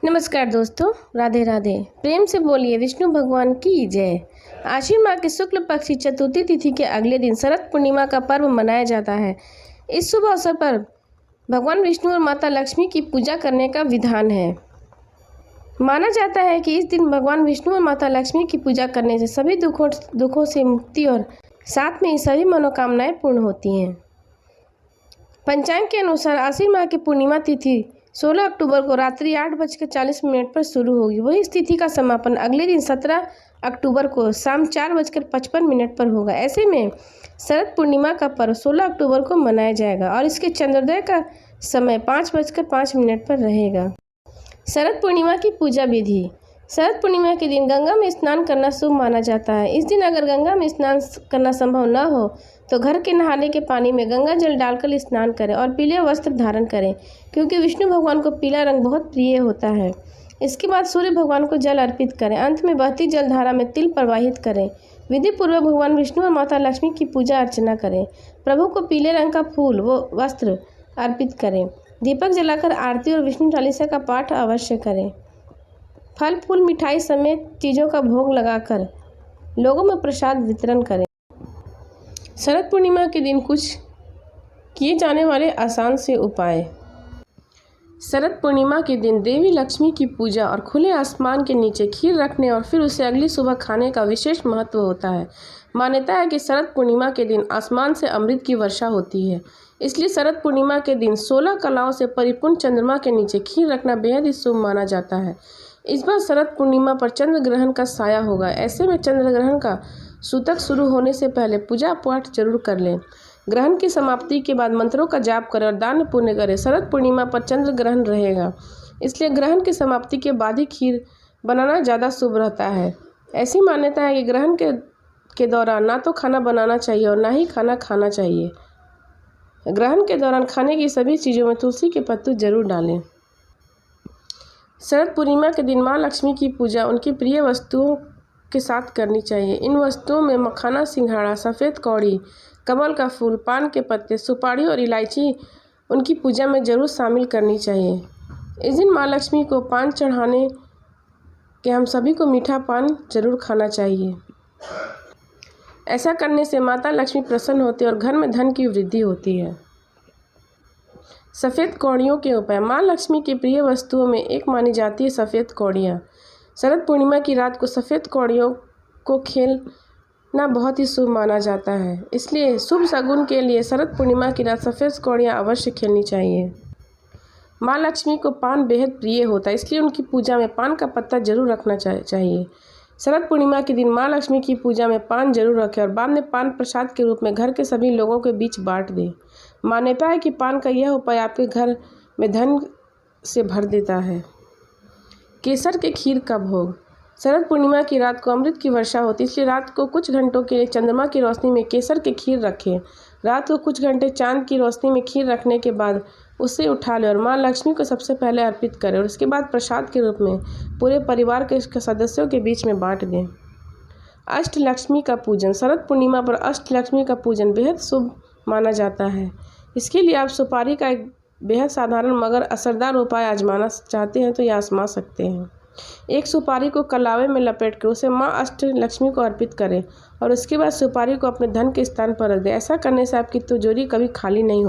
नमस्कार दोस्तों, राधे राधे। प्रेम से बोलिए विष्णु भगवान की जय। आश्विन माह के शुक्ल पक्ष की चतुर्थी तिथि के अगले दिन शरद पूर्णिमा का पर्व मनाया जाता है। इस शुभ अवसर पर भगवान विष्णु और माता लक्ष्मी की पूजा करने का विधान है। माना जाता है कि इस दिन भगवान विष्णु और माता लक्ष्मी की पूजा करने से सभी दुखों से मुक्ति और साथ में ही सभी मनोकामनाएं पूर्ण होती हैं। पंचांग के अनुसार आश्विन माह की पूर्णिमा तिथि 16 अक्टूबर को रात्रि 8:40 पर शुरू होगी। वही इस तिथि का समापन अगले दिन 17 अक्टूबर को शाम 4:55 पर होगा। ऐसे में शरद पूर्णिमा का पर्व 16 अक्टूबर को मनाया जाएगा और इसके चंद्रोदय का समय 5:05 पर रहेगा। शरद पूर्णिमा की पूजा विधि। शरद पूर्णिमा के दिन गंगा में स्नान करना शुभ माना जाता है। इस दिन अगर गंगा में स्नान करना संभव न हो तो घर के नहाने के पानी में गंगा जल डालकर स्नान करें और पीले वस्त्र धारण करें, क्योंकि विष्णु भगवान को पीला रंग बहुत प्रिय होता है। इसके बाद सूर्य भगवान को जल अर्पित करें। अंत में बहती जलधारा में तिल प्रवाहित करें। विधि पूर्वक भगवान विष्णु और माता लक्ष्मी की पूजा अर्चना करें। प्रभु को पीले रंग का फूल व वस्त्र अर्पित करें। दीपक जलाकर आरती और विष्णु चालीसा का पाठ अवश्य करें। फल फूल मिठाई समेत चीज़ों का भोग लगाकर लोगों में प्रसाद वितरण करें। शरद पूर्णिमा के दिन कुछ किए जाने वाले आसान से उपाय। शरद पूर्णिमा के दिन देवी लक्ष्मी की पूजा और खुले आसमान के नीचे खीर रखने और फिर उसे अगली सुबह खाने का विशेष महत्व होता है। मान्यता है कि शरद पूर्णिमा के दिन आसमान से अमृत की वर्षा होती है, इसलिए शरद पूर्णिमा के दिन 16 कलाओं से परिपूर्ण चंद्रमा के नीचे खीर रखना बेहद ही शुभ माना जाता है। इस बार शरद पूर्णिमा पर चंद्र ग्रहण का साया होगा। ऐसे में चंद्र ग्रहण का सूतक शुरू होने से पहले पूजा पाठ जरूर कर लें। ग्रहण की समाप्ति के बाद मंत्रों का जाप करें और दान पुण्य करें। शरद पूर्णिमा पर चंद्र ग्रहण रहेगा, इसलिए ग्रहण की समाप्ति के बाद ही खीर बनाना ज़्यादा शुभ रहता है। ऐसी मान्यता है कि ग्रहण के दौरान ना तो खाना बनाना चाहिए और ना ही खाना खाना चाहिए। ग्रहण के दौरान खाने की सभी चीज़ों में तुलसी के पत्ते जरूर डालें। शरद पूर्णिमा के दिन माँ लक्ष्मी की पूजा उनकी प्रिय वस्तुओं के साथ करनी चाहिए। इन वस्तुओं में मखाना, सिंघाड़ा, सफ़ेद कौड़ी, कमल का फूल, पान के पत्ते, सुपारी और इलायची उनकी पूजा में जरूर शामिल करनी चाहिए। इस दिन माँ लक्ष्मी को पान चढ़ाने के हम सभी को मीठा पान जरूर खाना चाहिए। ऐसा करने से माता लक्ष्मी प्रसन्न होती है और घर में धन की वृद्धि होती है। सफ़ेद कौड़ियों के उपाय। माँ लक्ष्मी की प्रिय वस्तुओं में एक मानी जाती है सफ़ेद कौड़ियाँ। शरद पूर्णिमा की रात को सफ़ेद कौड़ियों को खेलना बहुत ही शुभ माना जाता है, इसलिए शुभ शगुन के लिए शरद पूर्णिमा की रात सफ़ेद कौड़ियाँ अवश्य खेलनी चाहिए। माँ लक्ष्मी को पान बेहद प्रिय होता है, इसलिए उनकी पूजा में पान का पत्ता जरूर रखना चाहिए। शरद पूर्णिमा के दिन माँ लक्ष्मी की पूजा में पान जरूर रखें और बाद में पान प्रसाद के रूप में घर के सभी लोगों के बीच बांट दें। मान्यता है कि पान का यह उपाय आपके घर में धन से भर देता है। केसर के खीर का भोग। शरद पूर्णिमा की रात को अमृत की वर्षा होती है, इसलिए रात को कुछ घंटों के लिए चंद्रमा की रोशनी में केसर की खीर रखें। रात को कुछ घंटे चांद की रोशनी में खीर रखने के बाद उसे उठा लें और माँ लक्ष्मी को सबसे पहले अर्पित करें और उसके बाद प्रसाद के रूप में पूरे परिवार के सदस्यों के बीच में बांट दें। अष्ट लक्ष्मी का पूजन। शरद पूर्णिमा पर अष्ट लक्ष्मी का पूजन बेहद शुभ माना जाता है। इसके लिए आप सुपारी का एक बेहद साधारण मगर असरदार उपाय आजमाना चाहते हैं तो यह आजमा सकते हैं। एक सुपारी को कलावे में लपेटकर उसे माँ अष्ट लक्ष्मी को अर्पित करें और उसके बाद सुपारी को अपने धन के स्थान पर रख दें। ऐसा करने से आपकी तिजोरी कभी खाली नहीं होती।